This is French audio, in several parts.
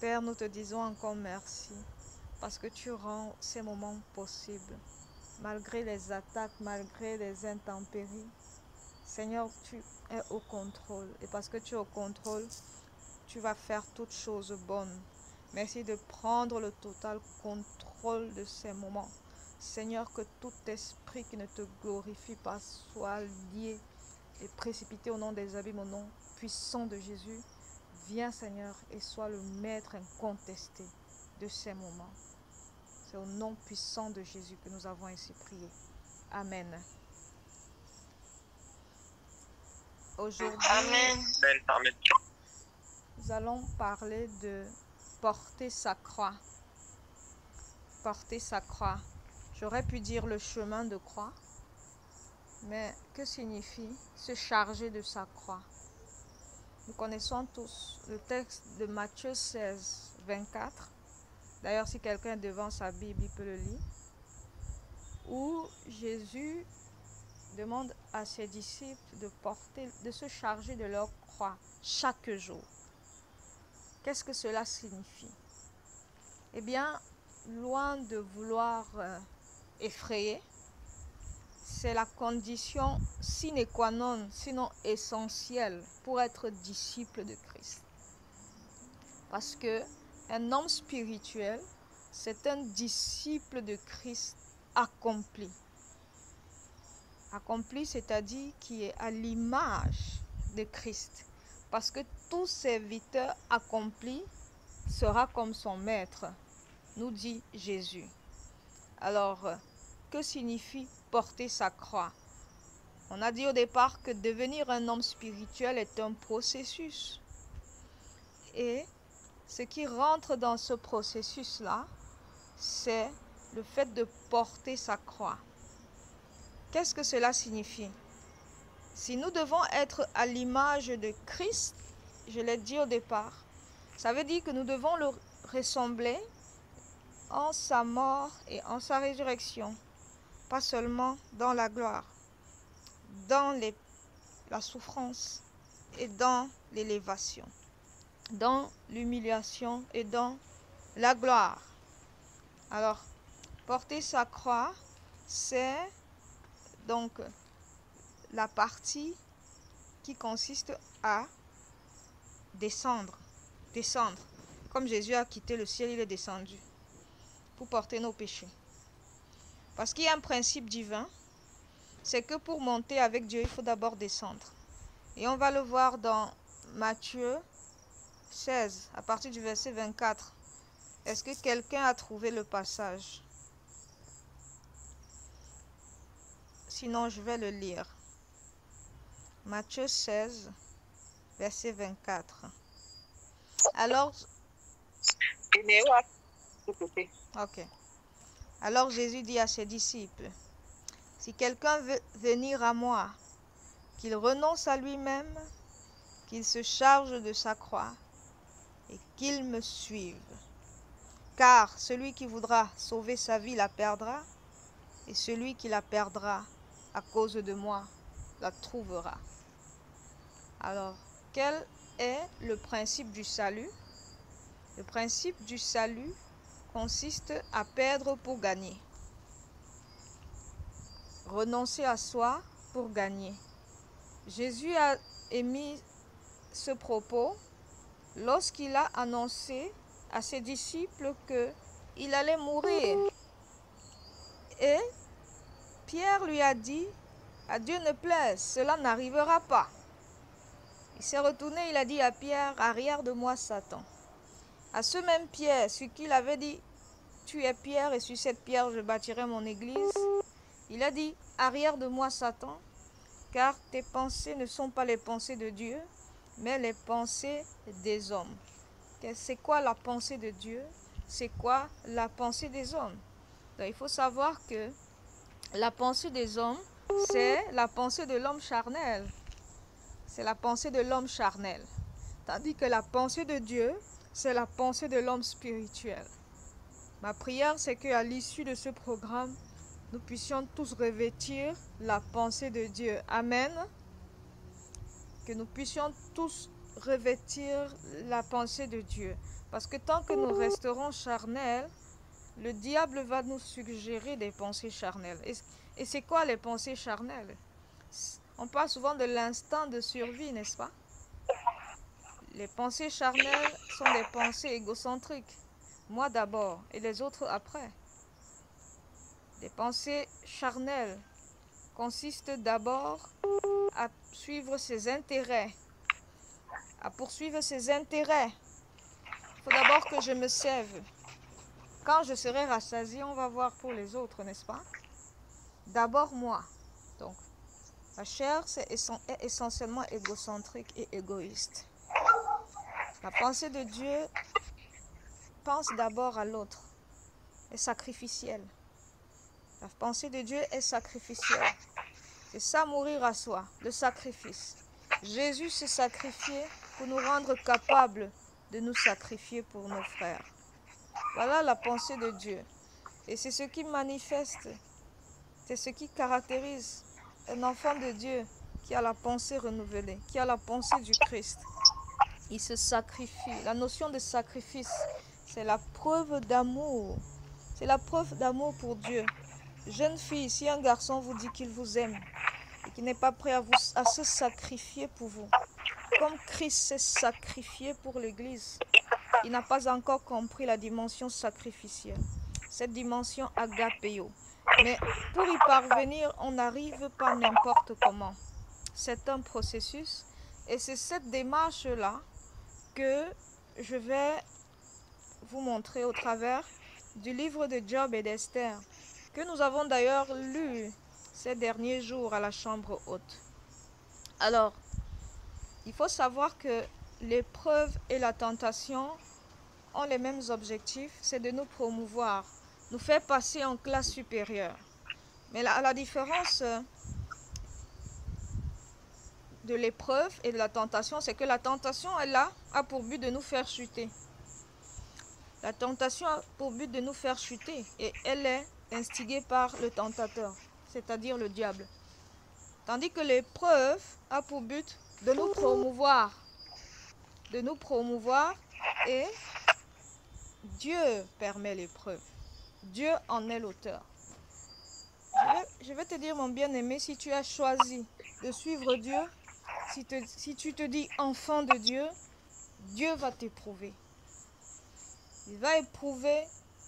Père, nous te disons encore merci parce que tu rends ces moments possibles. Malgré les attaques, malgré les intempéries, Seigneur, tu es au contrôle. Et parce que tu es au contrôle, tu vas faire toutes choses bonnes. Merci de prendre le total contrôle de ces moments. Seigneur, que tout esprit qui ne te glorifie pas soit lié et précipité au nom des abîmes, au nom puissant de Jésus. Viens, Seigneur, et sois le maître incontesté de ces moments. C'est au nom puissant de Jésus que nous avons ainsi prié. Amen. Aujourd'hui, Amen. nous allons parler de porter sa croix. Porter sa croix. J'aurais pu dire le chemin de croix, mais que signifie se charger de sa croix? Nous connaissons tous le texte de Matthieu 16, 24. D'ailleurs, si quelqu'un est devant sa Bible, il peut le lire. Où Jésus demande à ses disciples de se charger de leur croix chaque jour. Qu'est-ce que cela signifie? Eh bien, loin de vouloir effrayer, c'est la condition sine qua non, sinon essentielle, pour être disciple de Christ. Parce que un homme spirituel, c'est un disciple de Christ accompli. Accompli, c'est-à-dire qui est à l'image de Christ. Parce que tout serviteur accompli sera comme son maître, nous dit Jésus. Alors, que signifie porter sa croix? On a dit au départ que devenir un homme spirituel est un processus. Et ce qui rentre dans ce processus-là, c'est le fait de porter sa croix. Qu'est-ce que cela signifie? Si nous devons être à l'image de Christ, je l'ai dit au départ, ça veut dire que nous devons le ressembler en sa mort et en sa résurrection, pas seulement dans la gloire, dans la souffrance et dans l'élévation, dans l'humiliation et dans la gloire. Alors, porter sa croix, c'est donc la partie qui consiste à descendre. Comme Jésus a quitté le ciel, il est descendu pour porter nos péchés. Parce qu'il y a un principe divin, c'est que pour monter avec Dieu, il faut d'abord descendre. Et on va le voir dans Matthieu 16, à partir du verset 24. Est-ce que quelqu'un a trouvé le passage? Sinon, je vais le lire. Matthieu 16, verset 24. Alors, ok. Alors Jésus dit à ses disciples, si quelqu'un veut venir à moi, qu'il renonce à lui-même, qu'il se charge de sa croix et qu'il me suive. Car celui qui voudra sauver sa vie la perdra, et celui qui la perdra à cause de moi la trouvera. Alors, quel est le principe du salut? Le principe du salut consiste à perdre pour gagner. Renoncer à soi pour gagner. Jésus a émis ce propos lorsqu'il a annoncé à ses disciples qu'il allait mourir. Et Pierre lui a dit, à Dieu ne plaise, cela n'arrivera pas. Il s'est retourné, il a dit à Pierre, arrière de moi Satan. À ce même Pierre, sur qui il avait dit, tu es Pierre et sur cette pierre je bâtirai mon église, il a dit, arrière de moi Satan, car tes pensées ne sont pas les pensées de Dieu, mais les pensées des hommes. C'est quoi la pensée de Dieu? C'est quoi la pensée des hommes? Donc, il faut savoir que la pensée des hommes, c'est la pensée de l'homme charnel. C'est la pensée de l'homme charnel. Tandis que la pensée de Dieu, c'est la pensée de l'homme spirituel. Ma prière, c'est qu'à l'issue de ce programme, nous puissions tous revêtir la pensée de Dieu. Amen. Que nous puissions tous revêtir la pensée de Dieu. Parce que tant que nous resterons charnels, le diable va nous suggérer des pensées charnelles. Et c'est quoi les pensées charnelles? On parle souvent de l'instinct de survie, n'est-ce pas? Les pensées charnelles sont des pensées égocentriques. Moi d'abord et les autres après. Les pensées charnelles consistent d'abord à suivre ses intérêts, à poursuivre ses intérêts. Il faut d'abord que je me serve. Quand je serai rassasié, on va voir pour les autres, n'est-ce pas? D'abord moi. Donc, la chair, est essentiellement égocentrique et égoïste. La pensée de Dieu pense d'abord à l'autre, est sacrificielle. La pensée de Dieu est sacrificielle. C'est ça, mourir à soi, le sacrifice. Jésus s'est sacrifié pour nous rendre capables de nous sacrifier pour nos frères. Voilà la pensée de Dieu. Et c'est ce qui manifeste, c'est ce qui caractérise un enfant de Dieu qui a la pensée renouvelée, qui a la pensée du Christ. Il se sacrifie. La notion de sacrifice, c'est la preuve d'amour. C'est la preuve d'amour pour Dieu. Jeune fille, si un garçon vous dit qu'il vous aime et qu'il n'est pas prêt à se sacrifier pour vous, comme Christ s'est sacrifié pour l'Église, il n'a pas encore compris la dimension sacrificielle, cette dimension agapéo. Mais pour y parvenir, on n'arrive pas n'importe comment. C'est un processus et c'est cette démarche-là que je vais vous montrer au travers du livre de Job et d'Esther, que nous avons d'ailleurs lu ces derniers jours à la chambre haute. Alors, il faut savoir que l'épreuve et la tentation ont les mêmes objectifs, c'est de nous promouvoir, nous faire passer en classe supérieure. Mais la différence de l'épreuve et de la tentation, c'est que la tentation, elle a pour but de nous faire chuter. La tentation a pour but de nous faire chuter et elle est instigée par le tentateur, c'est-à-dire le diable. Tandis que l'épreuve a pour but de nous promouvoir et Dieu permet l'épreuve. Dieu en est l'auteur. Je vais te dire, mon bien-aimé, si tu as choisi de suivre Dieu, si tu te dis enfant de Dieu, Dieu va t'éprouver. Il va éprouver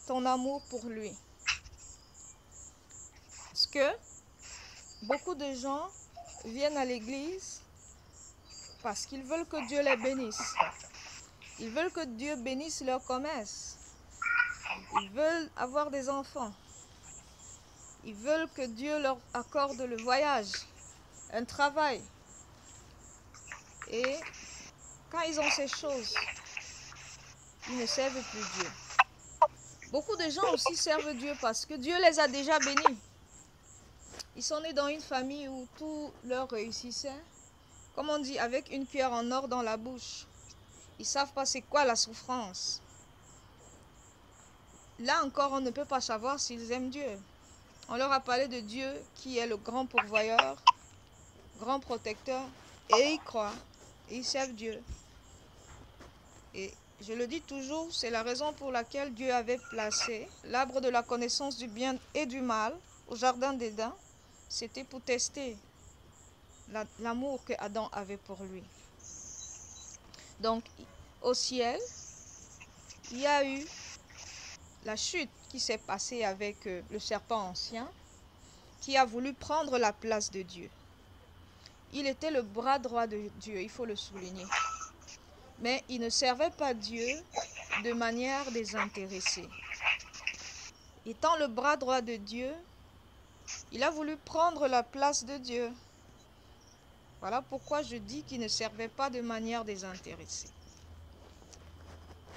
ton amour pour lui. Parce que beaucoup de gens viennent à l'église parce qu'ils veulent que Dieu les bénisse. Ils veulent que Dieu bénisse leur commerce. Ils veulent avoir des enfants. Ils veulent que Dieu leur accorde le voyage, un travail. Et quand ils ont ces choses, ils ne servent plus Dieu. Beaucoup de gens aussi servent Dieu parce que Dieu les a déjà bénis. Ils sont nés dans une famille où tout leur réussissait. Comme on dit, avec une cuillère en or dans la bouche. Ils ne savent pas c'est quoi la souffrance. Là encore, on ne peut pas savoir s'ils aiment Dieu. On leur a parlé de Dieu qui est le grand pourvoyeur, grand protecteur, et ils croient, et ils servent Dieu. Et je le dis toujours, c'est la raison pour laquelle Dieu avait placé l'arbre de la connaissance du bien et du mal au jardin d'Éden. C'était pour tester l'amour que Adam avait pour lui. Donc, au ciel, il y a eu la chute qui s'est passée avec le serpent ancien qui a voulu prendre la place de Dieu. Il était le bras droit de Dieu, il faut le souligner. Mais il ne servait pas Dieu de manière désintéressée. Étant le bras droit de Dieu, il a voulu prendre la place de Dieu. Voilà pourquoi je dis qu'il ne servait pas de manière désintéressée.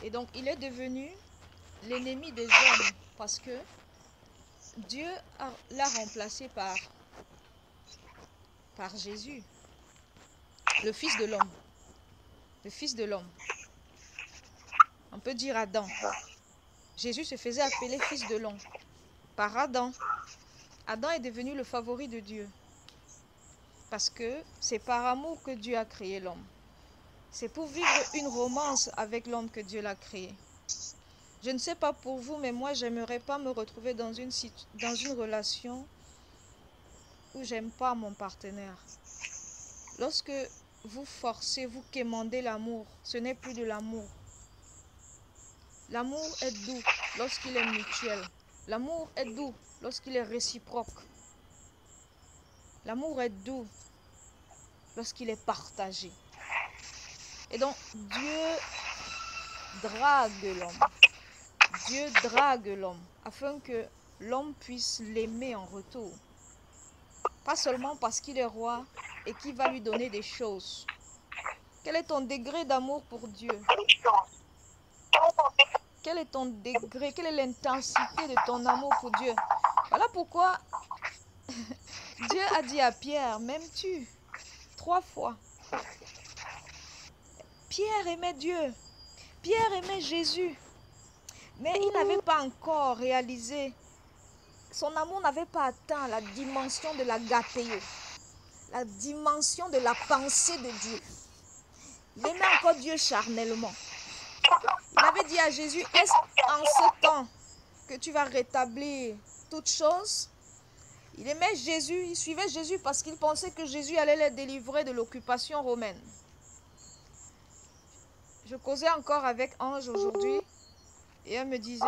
Et donc, il est devenu l'ennemi des hommes parce que Dieu l'a remplacé par Jésus, le Fils de l'homme. Le Fils de l'homme. On peut dire Adam. Jésus se faisait appeler Fils de l'homme par Adam. Adam est devenu le favori de Dieu parce que c'est par amour que Dieu a créé l'homme. C'est pour vivre une romance avec l'homme que Dieu l'a créé. Je ne sais pas pour vous, mais moi, j'aimerais pas me retrouver dans une relation où j'aime pas mon partenaire. Lorsque vous forcez, vous quémandez l'amour, ce n'est plus de l'amour. L'amour est doux lorsqu'il est mutuel. L'amour est doux lorsqu'il est réciproque. L'amour est doux lorsqu'il est partagé. Et donc, Dieu drague l'homme. Dieu drague l'homme afin que l'homme puisse l'aimer en retour. Pas seulement parce qu'il est roi et qu'il va lui donner des choses. Quel est ton degré d'amour pour Dieu? Quel est ton degré? Quelle est l'intensité de ton amour pour Dieu? Voilà pourquoi Dieu a dit à Pierre, m'aimes-tu? 3 fois. Pierre aimait Dieu. Pierre aimait Jésus. Mais il n'avait pas encore réalisé. Son amour n'avait pas atteint la dimension de l'agapéo. La dimension de la pensée de Dieu. Il aimait encore Dieu charnellement. Il avait dit à Jésus, est-ce en ce temps que tu vas rétablir toutes choses? Il aimait Jésus, il suivait Jésus parce qu'il pensait que Jésus allait les délivrer de l'occupation romaine. Je causais encore avec Ange aujourd'hui et elle me disait,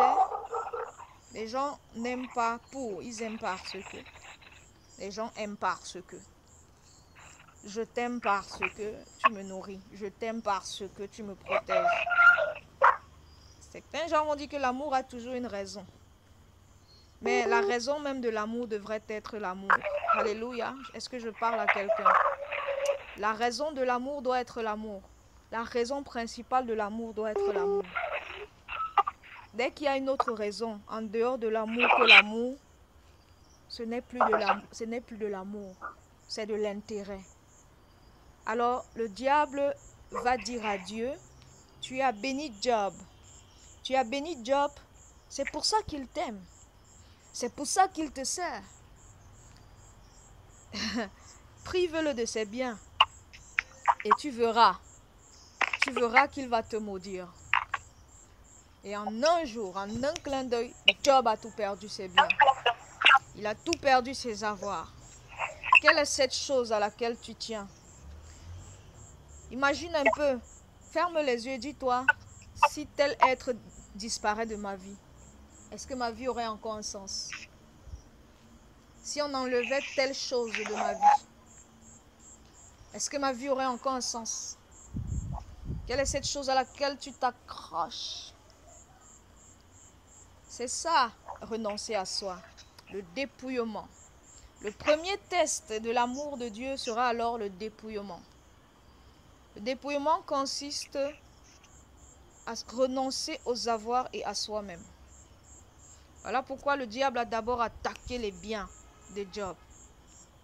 les gens n'aiment pas pour, ils aiment parce que. Les gens aiment parce que. Je t'aime parce que tu me nourris. Je t'aime parce que tu me protèges. Certains gens vont dire que l'amour a toujours une raison. Mais la raison même de l'amour devrait être l'amour. Alléluia. Est-ce que je parle à quelqu'un? La raison de l'amour doit être l'amour. La raison principale de l'amour doit être l'amour. Dès qu'il y a une autre raison en dehors de l'amour que l'amour, ce n'est plus de l'amour. C'est de l'intérêt. Alors le diable va dire à Dieu, tu as béni Job. Tu as béni Job, c'est pour ça qu'il t'aime. C'est pour ça qu'il te sert. Prive-le de ses biens. Et tu verras qu'il va te maudire. Et en un jour, en un clin d'œil, Job a tout perdu ses biens. Il a tout perdu ses avoirs. Quelle est cette chose à laquelle tu tiens? Imagine un peu, ferme les yeux et dis-toi, si tel être disparaît de ma vie, est-ce que ma vie aurait encore un sens? Si on enlevait telle chose de ma vie, est-ce que ma vie aurait encore un sens? Quelle est cette chose à laquelle tu t'accroches? C'est ça, renoncer à soi, le dépouillement. Le premier test de l'amour de Dieu sera alors le dépouillement. Le dépouillement consiste à renoncer aux avoirs et à soi-même. Voilà pourquoi le diable a d'abord attaqué les biens de Job,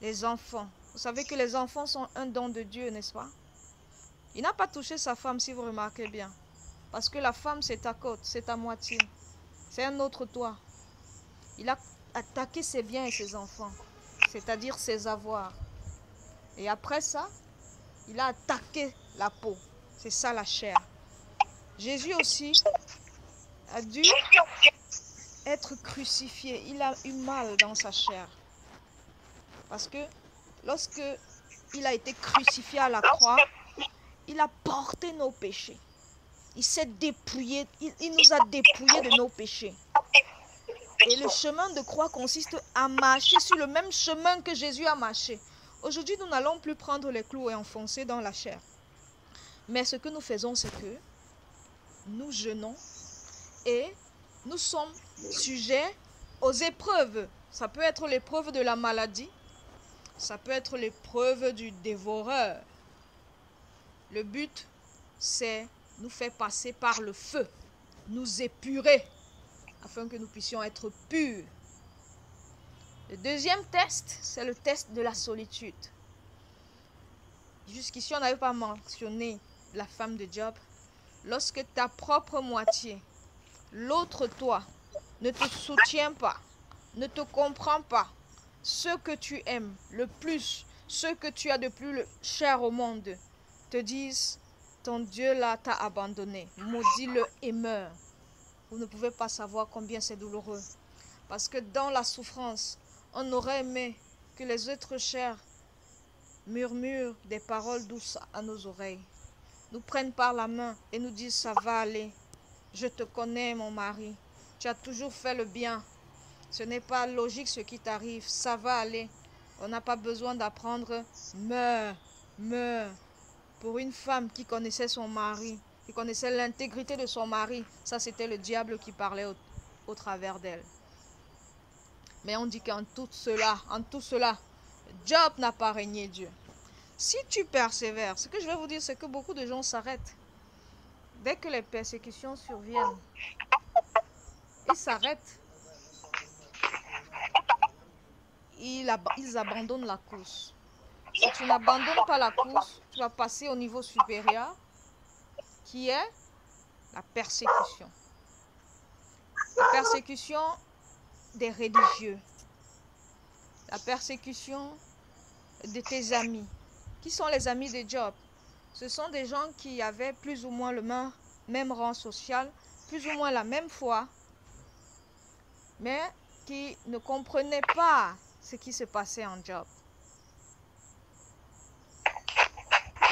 les enfants. Vous savez que les enfants sont un don de Dieu, n'est-ce pas? Il n'a pas touché sa femme, si vous remarquez bien. Parce que la femme, c'est ta côte, c'est ta moitié. C'est un autre toi. Il a attaqué ses biens et ses enfants, c'est-à-dire ses avoirs. Et après ça, il a attaqué la peau. C'est ça la chair. Jésus aussi a dû être crucifié. Il a eu mal dans sa chair. Parce que lorsque il a été crucifié à la croix, il a porté nos péchés. Il s'est dépouillé, il nous a dépouillés de nos péchés. Et le chemin de croix consiste à marcher sur le même chemin que Jésus a marché. Aujourd'hui, nous n'allons plus prendre les clous et enfoncer dans la chair. Mais ce que nous faisons, c'est que nous jeûnons et nous sommes sujets aux épreuves. Ça peut être l'épreuve de la maladie, ça peut être l'épreuve du dévoreur. Le but, c'est nous faire passer par le feu, nous épurer, afin que nous puissions être purs. Le deuxième test, c'est le test de la solitude. Jusqu'ici, on n'avait pas mentionné la femme de Job. Lorsque ta propre moitié, l'autre toi, ne te soutient pas, ne te comprend pas, ce que tu aimes le plus, ce que tu as de plus cher au monde, te disent, ton Dieu là t'a abandonné. Maudis-le et meurs. Vous ne pouvez pas savoir combien c'est douloureux. Parce que dans la souffrance, on aurait aimé que les êtres chers murmurent des paroles douces à nos oreilles, nous prennent par la main et nous disent ça va aller. Je te connais mon mari, tu as toujours fait le bien. Ce n'est pas logique ce qui t'arrive, ça va aller. On n'a pas besoin d'apprendre meurs, meurs. Pour une femme qui connaissait son mari, qui connaissait l'intégrité de son mari, ça c'était le diable qui parlait au travers d'elle. Mais on dit qu'en tout cela, Job n'a pas régné Dieu. Si tu persévères, ce que je vais vous dire, c'est que beaucoup de gens s'arrêtent. Dès que les persécutions surviennent, ils s'arrêtent. Ils abandonnent la course. Si tu n'abandonnes pas la course, tu vas passer au niveau supérieur, qui est la persécution. La persécution des religieux. La persécution de tes amis. Qui sont les amis de Job? Ce sont des gens qui avaient plus ou moins le même rang social, plus ou moins la même foi, mais qui ne comprenaient pas ce qui se passait en Job.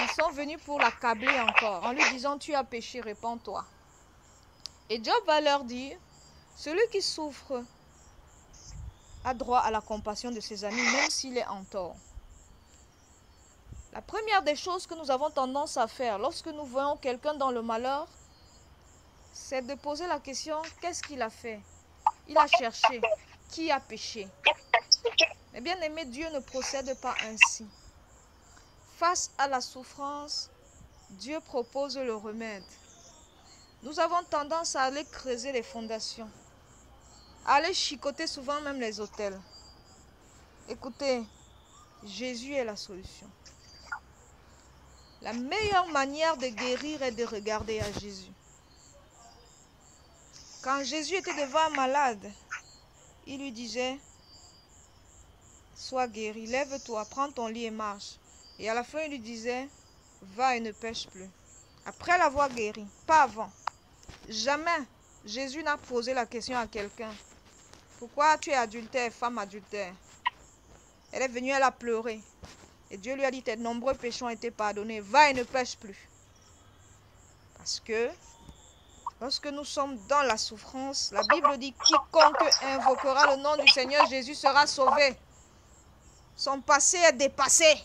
Ils sont venus pour l'accabler encore, en lui disant « Tu as péché, répands-toi ». Et Job va leur dire « Celui qui souffre a droit à la compassion de ses amis, même s'il est en tort. » La première des choses que nous avons tendance à faire lorsque nous voyons quelqu'un dans le malheur, c'est de poser la question, qu'est-ce qu'il a fait? Il a cherché. Qui a péché? Mais bien aimé, Dieu ne procède pas ainsi. Face à la souffrance, Dieu propose le remède. Nous avons tendance à aller creuser les fondations, à aller chicoter souvent même les autels. Écoutez, Jésus est la solution. La meilleure manière de guérir est de regarder à Jésus. Quand Jésus était devant un malade, il lui disait, sois guéri, lève-toi, prends ton lit et marche. Et à la fin, il lui disait, va et ne pêche plus. Après l'avoir guéri, pas avant. Jamais Jésus n'a posé la question à quelqu'un. Pourquoi tu es adultère, femme adultère? Elle est venue, elle a pleuré. Et Dieu lui a dit, tes nombreux péchés ont été pardonnés. Va et ne pêche plus. Parce que lorsque nous sommes dans la souffrance, la Bible dit, quiconque invoquera le nom du Seigneur Jésus sera sauvé. Son passé est dépassé.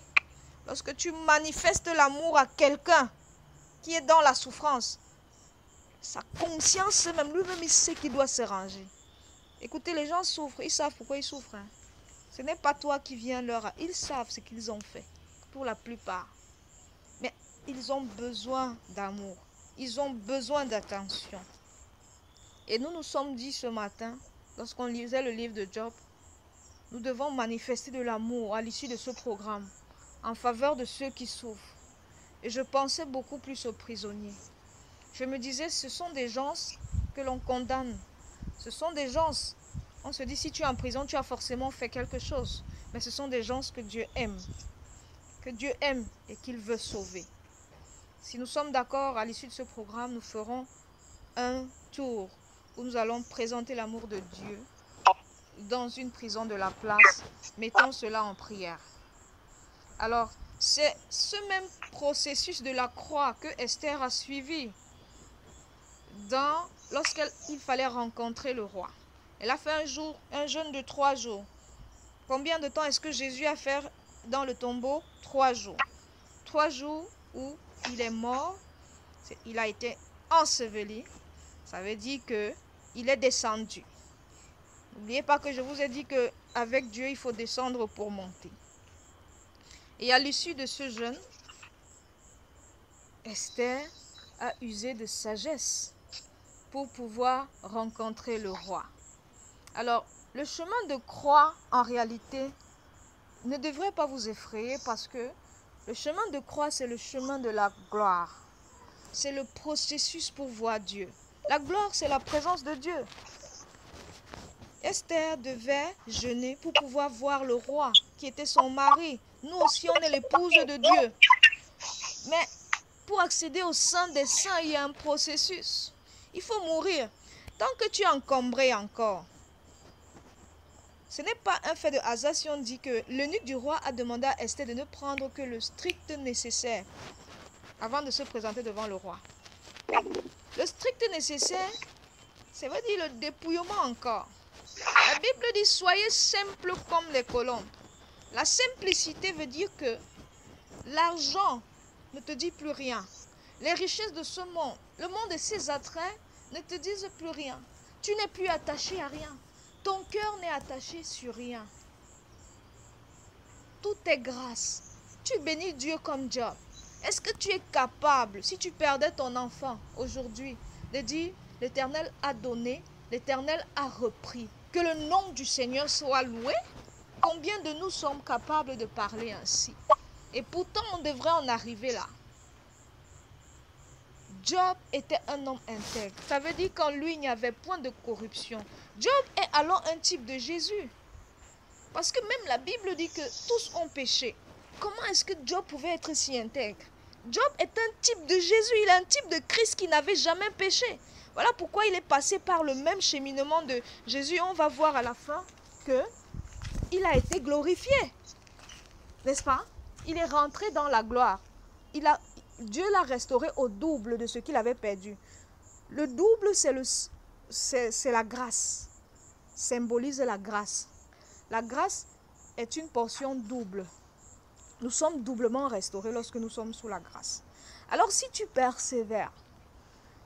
Lorsque tu manifestes l'amour à quelqu'un qui est dans la souffrance, sa conscience même, lui-même, il sait qu'il doit se ranger. Écoutez, les gens souffrent, ils savent pourquoi ils souffrent. Hein. Ce n'est pas toi qui viens leur... Ils savent ce qu'ils ont fait, pour la plupart. Mais ils ont besoin d'amour. Ils ont besoin d'attention. Et nous nous sommes dit ce matin, lorsqu'on lisait le livre de Job, nous devons manifester de l'amour à l'issue de ce programme, en faveur de ceux qui souffrent. Et je pensais beaucoup plus aux prisonniers. Je me disais, ce sont des gens que l'on condamne. Ce sont des gens... On se dit, si tu es en prison, tu as forcément fait quelque chose. Mais ce sont des gens que Dieu aime. Que Dieu aime et qu'il veut sauver. Si nous sommes d'accord, à l'issue de ce programme, nous ferons un tour où nous allons présenter l'amour de Dieu dans une prison de la place. Mettons cela en prière. Alors, c'est ce même processus de la croix que Esther a suivi lorsqu'il fallait rencontrer le roi. Elle a fait un jeûne de 3 jours. Combien de temps est-ce que Jésus a fait dans le tombeau? 3 jours. 3 jours où il est mort, il a été enseveli. Ça veut dire qu'il est descendu. N'oubliez pas que je vous ai dit qu'avec Dieu, il faut descendre pour monter. Et à l'issue de ce jeûne, Esther a usé de sagesse pour pouvoir rencontrer le roi. Alors, le chemin de croix, en réalité, ne devrait pas vous effrayer parce que le chemin de croix, c'est le chemin de la gloire. C'est le processus pour voir Dieu. La gloire, c'est la présence de Dieu. Esther devait jeûner pour pouvoir voir le roi, qui était son mari. Nous aussi, on est l'épouse de Dieu. Mais Pour accéder au sein des saints, il y a un processus. Il faut mourir. Tant que tu es encombré encore, ce n'est pas un fait de hasard si on dit que l'eunuque du roi a demandé à Esther de ne prendre que le strict nécessaire avant de se présenter devant le roi. Le strict nécessaire, ça veut dire le dépouillement encore. La Bible dit, soyez simples comme les colombes. La simplicité veut dire que l'argent ne te dit plus rien. Les richesses de ce monde, le monde et ses attraits ne te disent plus rien. Tu n'es plus attaché à rien. Ton cœur n'est attaché sur rien. Tout est grâce. Tu bénis Dieu comme Job. Est-ce que tu es capable, si tu perdais ton enfant aujourd'hui, de dire, l'Éternel a donné, l'Éternel a repris. Que le nom du Seigneur soit loué. Combien de nous sommes capables de parler ainsi? Et pourtant, on devrait en arriver là. Job était un homme intègre. Ça veut dire qu'en lui, il n'y avait point de corruption. Job est alors un type de Jésus. Parce que même la Bible dit que tous ont péché. Comment est-ce que Job pouvait être si intègre? Job est un type de Jésus. Il est un type de Christ qui n'avait jamais péché. Voilà pourquoi il est passé par le même cheminement de Jésus. On va voir à la fin qu'il a été glorifié. N'est-ce pas? Il est rentré dans la gloire. Dieu l'a restauré au double de ce qu'il avait perdu. Le double, c'est la grâce. Symbolise la grâce. La grâce est une portion double. Nous sommes doublement restaurés lorsque nous sommes sous la grâce. Alors si tu persévères,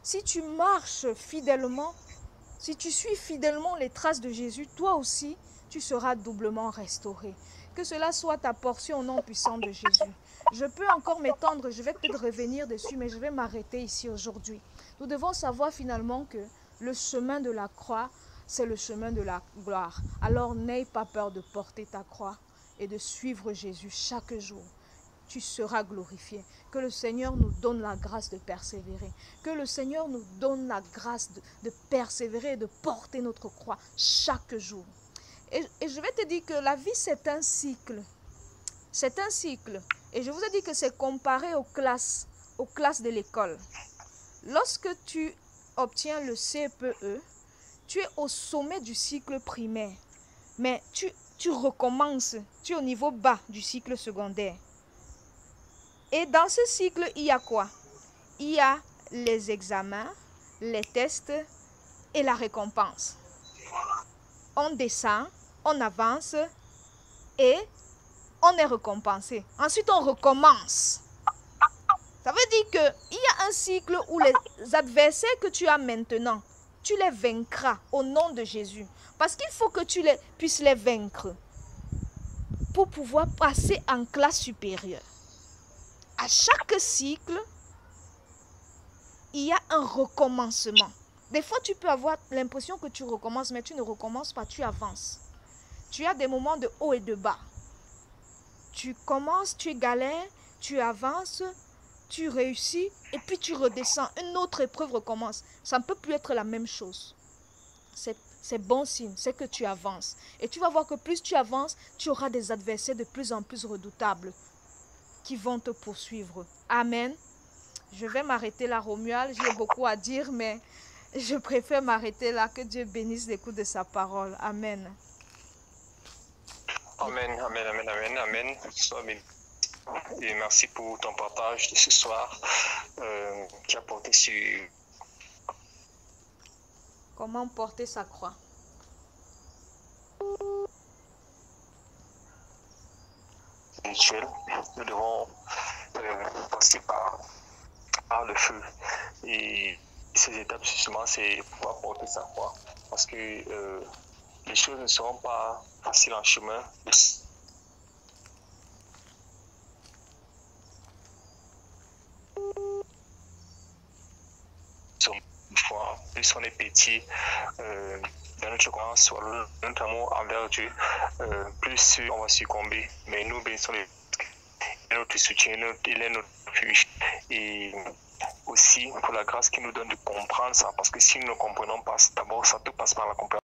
si tu marches fidèlement, si tu suis fidèlement les traces de Jésus, toi aussi, tu seras doublement restauré. Que cela soit ta portion au nom puissant de Jésus. Je peux encore m'étendre, je vais peut-être revenir dessus, mais je vais m'arrêter ici aujourd'hui. Nous devons savoir finalement que le chemin de la croix, c'est le chemin de la gloire. Alors n'aie pas peur de porter ta croix et de suivre Jésus chaque jour. Tu seras glorifié. Que le Seigneur nous donne la grâce de persévérer. Que le Seigneur nous donne la grâce de persévérer et de porter notre croix chaque jour. Et je vais te dire que la vie, c'est un cycle. C'est un cycle. Et je vous ai dit que c'est comparé aux classes de l'école. Lorsque tu obtiens le CPE, tu es au sommet du cycle primaire. Mais tu recommences, tu es au niveau bas du cycle secondaire. Et dans ce cycle, il y a quoi? Il y a les examens, les tests et la récompense. On descend, on avance et on est récompensé. Ensuite, on recommence. Ça veut dire qu'il y a un cycle où les adversaires que tu as maintenant, tu les vaincras au nom de Jésus. Parce qu'il faut que tu puisses les vaincre pour pouvoir passer en classe supérieure. À chaque cycle, il y a un recommencement. Des fois, tu peux avoir l'impression que tu recommences, mais tu ne recommences pas, tu avances. Tu as des moments de haut et de bas. Tu commences, tu galères, tu avances, tu réussis, et puis tu redescends. Une autre épreuve recommence. Ça ne peut plus être la même chose. C'est bon signe, c'est que tu avances. Et tu vas voir que plus tu avances, tu auras des adversaires de plus en plus redoutables qui vont te poursuivre. Amen. Je vais m'arrêter là, Romuald. J'ai beaucoup à dire, mais je préfère m'arrêter là. Que Dieu bénisse l'écoute de sa parole. Amen. Amen, amen, amen, amen, amen. Sois béni. Et merci pour ton partage de ce soir qui a porté sur... Comment porter sa croix? Nous devons passer par le feu. Et ces étapes, justement, c'est pouvoir porter sa croix. Parce que les choses ne seront pas faciles en chemin. Plus on est petit dans notre croyance, sur notre amour envers Dieu, plus on va succomber. Mais nous bénissons notre soutien, il est notre refuge. Et aussi pour la grâce qu'il nous donne de comprendre ça, parce que si nous ne comprenons pas, d'abord ça tout passe par la compréhension.